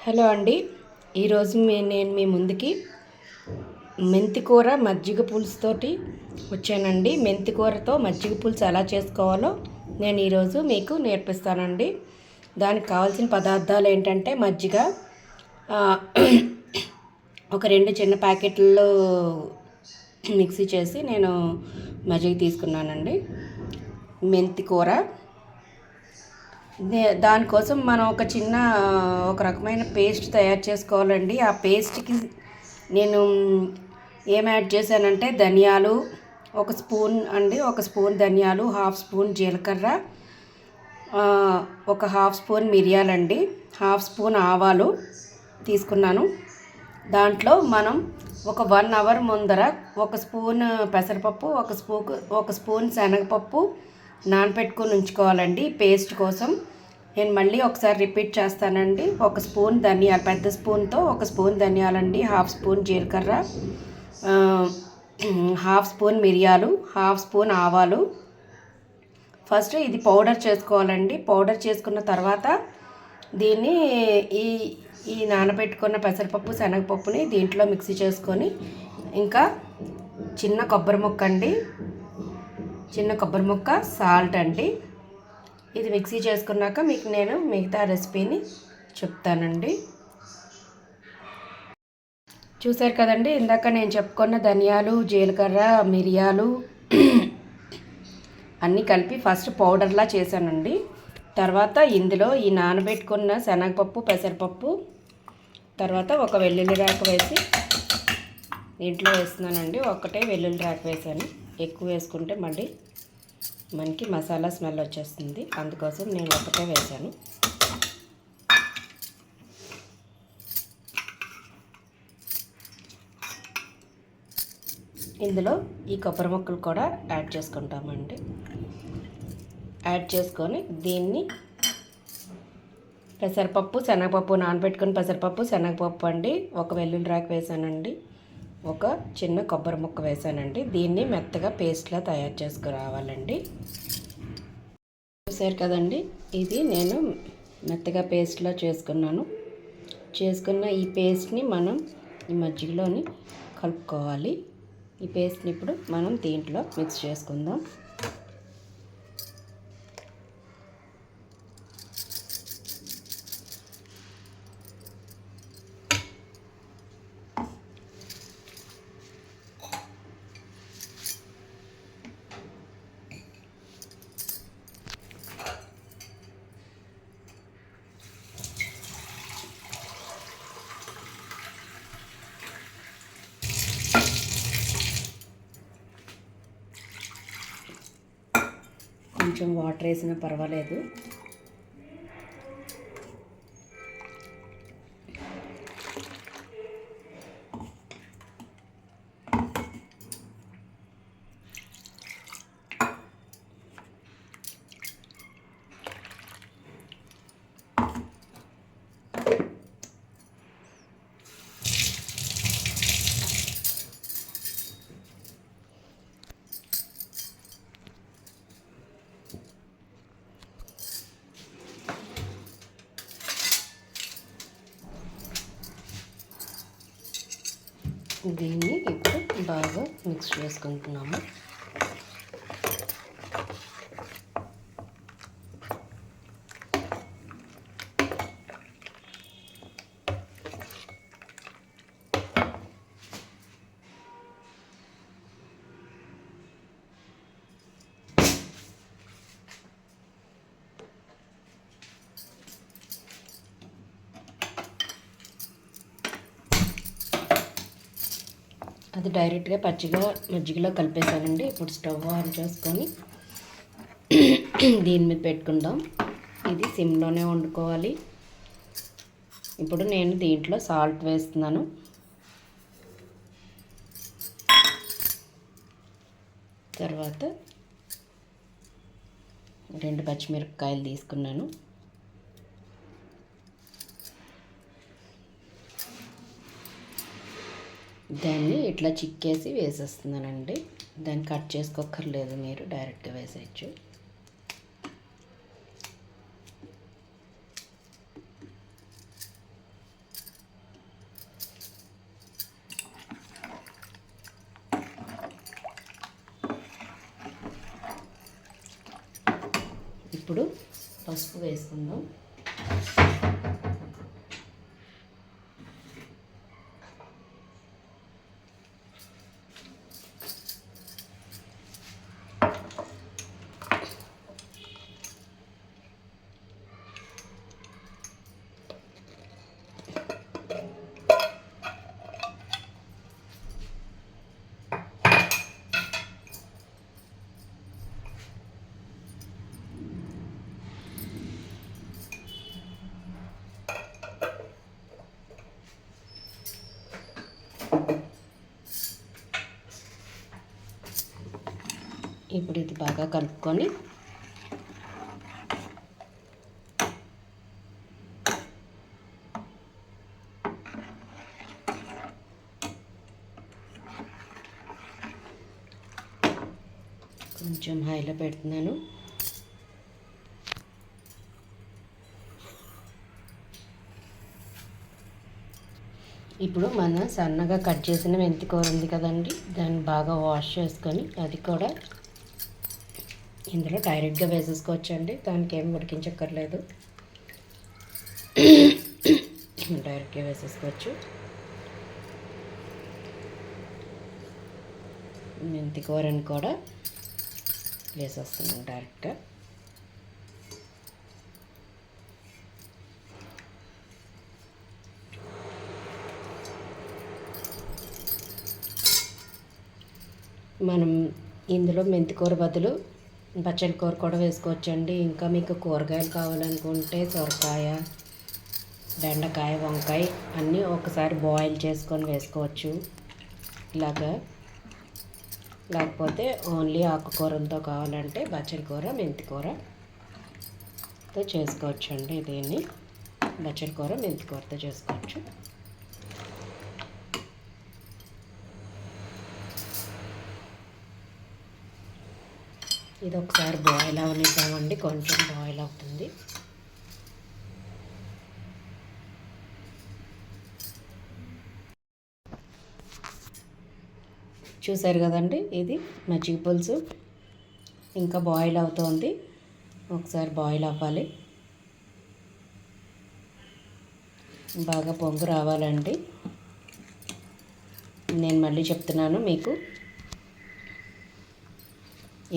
Hello అండి. ఈరోజు నేను మీ ముందుకి మెంతికూర మజ్జిగ పులుసుతోటి వచ్చానండి. మెంతికూరతో మజ్జిగ పులుసు ఎలా చేసుకోవాలో నేను ఈరోజు మీకు నేర్పిస్తానండి. దానికి కావాల్సిన పదార్థాలు ఏంటంటే మజ్జిగ, ఒక 2 చిన్న ప్యాకెట్లు మిక్సీ చేసి నేను మజ్జిగ తీసుకున్నానండి. మెంతికూర, దానికోసం మనం ఒక రకమైన పేస్ట్ తయారు చేసుకోవాలండి. ఆ పేస్ట్కి నేను ఏం యాడ్ చేశానంటే ధనియాలు ఒక స్పూన్ ధనియాలు, 1/2 స్పూన్ జీలకర్ర, ఒక 1/2 స్పూన్ మిరియాలండి, 1/2 స్పూన్ ఆవాలు తీసుకున్నాను. దాంట్లో మనం ఒక 1 అవర్ ముందర ఒక స్పూన్ పెసరపప్పు, ఒక స్పూన్ శనగపప్పు నానపెట్టుకొని ఉంచుకోవాలండి పేస్ట్ కోసం. నేను మళ్ళీ ఒకసారి రిపీట్ చేస్తానండి. ఒక స్పూన్ ధనియాలు, పెద్ద స్పూన్తో ఒక స్పూన్ ధనియాలండి, 1/2 స్పూన్ జీలకర్ర, 1/2 స్పూన్ మిరియాలు, 1/2 స్పూన్ ఆవాలు. ఫస్ట్ ఇది పౌడర్ చేసుకోవాలండి. పౌడర్ చేసుకున్న తర్వాత దీన్ని ఈ నానబెట్టుకున్న పెసరపప్పు, శనగపప్పుని దీంట్లో మిక్సీ చేసుకొని, ఇంకా చిన్న కొబ్బరి ముక్క, సాల్ట్ అండి. ఇది మిక్సీ చేసుకున్నాక మీకు నేను మిగతా రెసిపీని చెప్తానండి. చూసారు కదండి, ఇందాక నేను చెప్పుకున్న ధనియాలు, జీలకర్ర, మిరియాలు అన్నీ కలిపి ఫస్ట్ పౌడర్లా చేశానండి. తర్వాత ఇందులో ఈ నానబెట్టుకున్న శనగపప్పు, పెసరపప్పు, తర్వాత ఒక వెల్లుల్లి రేక వేసి దీంట్లో వేస్తున్నానండి. ఒకటే వెల్లుల్లి రేక వేసాను. ఎక్కువ వేసుకుంటే మళ్ళీ మనకి మసాలా స్మెల్ వచ్చేస్తుంది, అందుకోసం నేను ఒకటే వేసాను. ఇందులో ఈ కొబ్బరి ముక్కలు కూడా యాడ్ చేసుకుంటామండి. యాడ్ చేసుకొని దీన్ని పెసరపప్పు, శనగపప్పు, నానబెట్టుకుని పెసరపప్పు, శనగపప్పు అండి, ఒక వెల్లుల్లి రేక వేసానండి, ఒక చిన్న కొబ్బరి ముక్క వేసానండి. దీన్ని మెత్తగా పేస్ట్లా తయారు చేసుకురావాలండి. చూసారు కదండి, ఇది నేను మెత్తగా పేస్ట్లా చేసుకున్న ఈ పేస్ట్ని మనం ఈ మజ్జిగలోని కలుపుకోవాలి. ఈ పేస్ట్ని ఇప్పుడు మనం దీంట్లో మిక్స్ చేసుకుందాం. కొంచెం వాటర్ వేసినా పర్వాలేదు. దీన్ని ఇప్పుడు బాగా మిక్స్ చేసుకుంటున్నాము. అది డైరెక్ట్గా పచ్చిగా మజ్జిగలో కలిపేసానండి. ఇప్పుడు స్టవ్ ఆన్ చేసుకొని దీని మీద పెట్టుకుందాం. ఇది సిమ్లోనే వండుకోవాలి. ఇప్పుడు నేను దీంట్లో సాల్ట్ వేస్తున్నాను. తర్వాత 2 పచ్చిమిరపకాయలు తీసుకున్నాను. దాన్ని ఇట్లా చిక్కేసి వేసేస్తున్నానండి. దాన్ని కట్ చేసుకోక్కర్లేదు, మీరు డైరెక్ట్గా వేసేయచ్చు. ఇప్పుడు పసుపు వేసుకుందాం. ఇప్పుడు ఇది బాగా కలుపుకొని కొంచెం హైలో పెడుతున్నాను. ఇప్పుడు మనం సన్నగా కట్ చేసిన మెంతికూర ఉంది కదండి, దాన్ని బాగా వాష్ చేసుకొని అది కూడా ఇందులో డైరెక్ట్గా వేసేసుకోవచ్చండి. దానికి ఏం ఉడికించక్కర్లేదు, డైరెక్ట్గా వేసేసుకోవచ్చు. మెంతికూరని కూడా వేసేస్తున్నాం డైరెక్ట్గా. మనం ఇందులో మెంతికూర బదులు బచ్చలి కూర కూడా వేసుకోవచ్చండి. ఇంకా మీకు కూరగాయలు కావాలనుకుంటే సొరకాయ, బెండకాయ, వంకాయ అన్నీ ఒకసారి బాయిల్ చేసుకొని వేసుకోవచ్చు ఇలాగా. లేకపోతే ఓన్లీ ఆకుకూరలతో కావాలంటే బచ్చలి కూర, మెంతికూరతో చేసుకోవచ్చు అండి. దీన్ని బచ్చలి కూర, మెంతికూరతో చేసుకోవచ్చు. ఇది ఒకసారి బాయిల్ అవనిద్దామండి, కొంచెం బాయిల్ అవుతుంది. చూసారు కదండి, ఇది మజ్జిగ పులుసు ఇంకా బాయిల్ అవుతుంది. ఒకసారి బాయిల్ అవ్వాలి, బాగా పొంగు రావాలండి. నేను మళ్ళీ చెప్తున్నాను మీకు,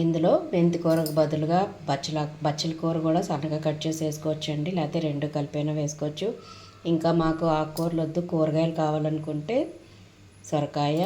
ఇందులో మెంతికూరకు బదులుగా బచ్చలి కూర కూడా సన్నగా కట్ చేసి వేసుకోవచ్చండి, లేకపోతే రెండు కలిపైనా వేసుకోవచ్చు. ఇంకా మాకు ఆకుకూరలు వద్దు, కూరగాయలు కావాలనుకుంటే సొరకాయ,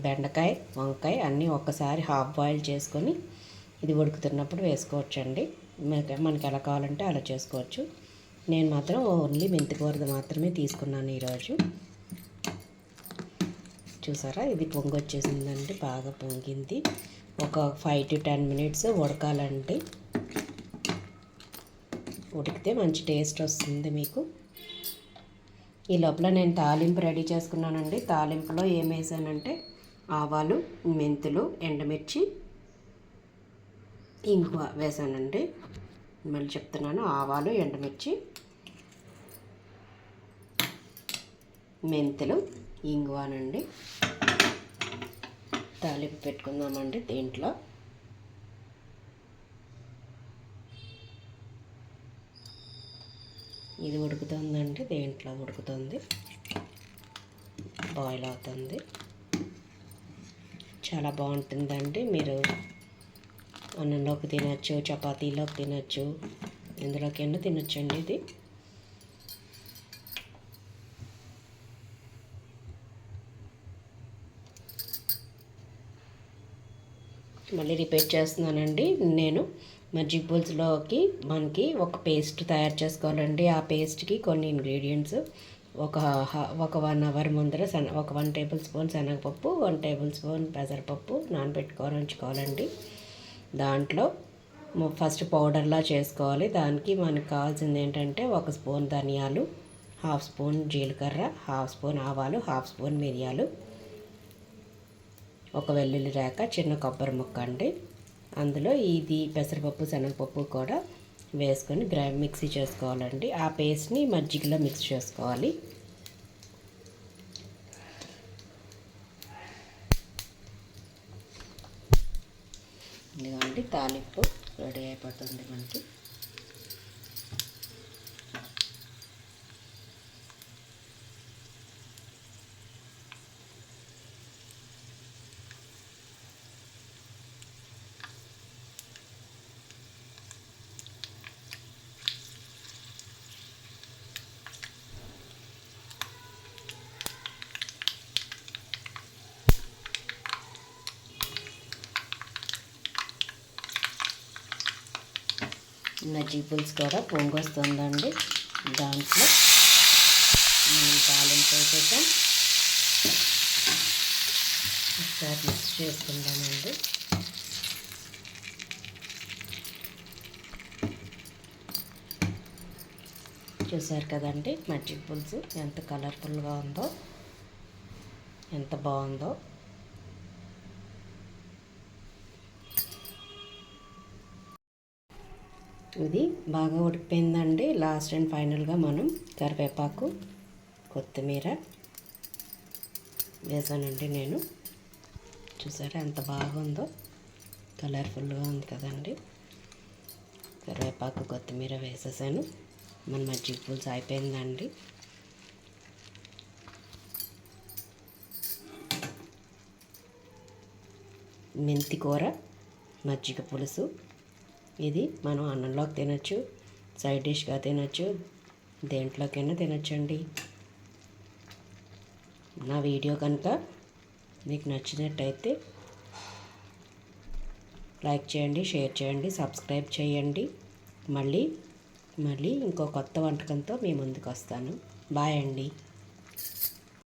బెండకాయ, వంకాయ అన్నీ ఒక్కసారి హాఫ్ బాయిల్ చేసుకొని ఇది ఉడుకుతున్నప్పుడు వేసుకోవచ్చండి. మనకి ఎలా కావాలంటే అలా చేసుకోవచ్చు. నేను మాత్రం ఓన్లీ మెంతికూరది మాత్రమే తీసుకున్నాను ఈరోజు. చూసారా, ఇది పొంగి వచ్చేసిందండి, బాగా పొంగింది. ఒక 5 to 10 minutes ఉడకాలండి. ఉడికితే మంచి టేస్ట్ వస్తుంది మీకు. ఈ లోపల నేను తాలింపు రెడీ చేసుకున్నానండి. తాలింపులో ఏం వేసానంటే ఆవాలు, మెంతులు, ఎండుమిర్చి, ఇంగువ వేసానండి. మళ్ళీ చెప్తున్నాను, ఆవాలు, ఎండుమిర్చి, మెంతులు, ఇంగువనండి. తాలింపు పెట్టుకుందామండి. దీంట్లో ఇది ఉడుకుతుందండి, దీంట్లో ఉడుకుతుంది, బాయిల్ అవుతుంది. చాలా బాగుంటుందండి. మీరు అన్నంలోకి తినచ్చు, చపాతీలోకి తినచ్చు, ఎందులోకైనా తినచ్చండి. ఇది మళ్ళీ రిపీట్ చేస్తున్నానండి. నేను మజ్జిగ పులుసులోకి మనకి ఒక పేస్ట్ తయారు చేసుకోవాలండి. ఆ పేస్ట్కి కొన్ని ఇంగ్రీడియంట్స్ ఒక 1 hour ముందర ఒక 1 tablespoon శనగపప్పు, 1 tablespoon పెసరపప్పు నానబెట్టుకొని ఉంచుకోవాలండి. దాంట్లో ఫస్ట్ పౌడర్లా చేసుకోవాలి. దానికి మనకు కావాల్సింది ఏంటంటే 1 స్పూన్ ధనియాలు, 1/2 స్పూన్ జీలకర్ర, 1/2 స్పూన్ ఆవాలు, 1/2 స్పూన్ మిరియాలు, ఒక వెల్లుల్లి రేక, చిన్న కొబ్బరి ముక్క అండి. అందులో ఇది పెసరపప్పు, శనగపప్పు కూడా వేసుకొని మిక్సీ చేసుకోవాలండి. ఆ పేస్ట్ని మజ్జిగలో మిక్స్ చేసుకోవాలి. ఇదిగోండి తాలింపు. రెడీ అయిపోతుంది మనకి. మజ్జిగ పులుసు కూడా పొంగొస్తుందండి. దాంట్లో మనం తాలింపు వేసేసాం. ఒకసారి మిక్స్ చేసుకుందామండి. చూసారు కదండి మజ్జిగ పులుసు ఎంత కలర్ఫుల్గా ఉందో, ఎంత బాగుందో. ఇది బాగా ఉడికిపోయిందండి. లాస్ట్ అండ్ ఫైనల్గా మనం కరివేపాకు, కొత్తిమీర వేసానండి నేను. చూసారా ఎంత బాగుందో, కలర్ఫుల్గా ఉంది కదండి. కరివేపాకు, కొత్తిమీర వేసేసాను. మన మజ్జిగ పులుసు అయిపోయిందండి. మెంతి కూర, మజ్జిగ పులుసు. ఇది మనం అన్నంలోకి తినచ్చు, సైడ్ డిష్గా తినచ్చు, దేంట్లోకైనా తినచ్చండి. నా వీడియో కనుక మీకు నచ్చినట్టయితే లైక్ చేయండి, షేర్ చేయండి, సబ్స్క్రైబ్ చేయండి. మళ్ళీ ఇంకో కొత్త వంటకంతో మీ ముందుకు వస్తాను. బాయ్ అండి.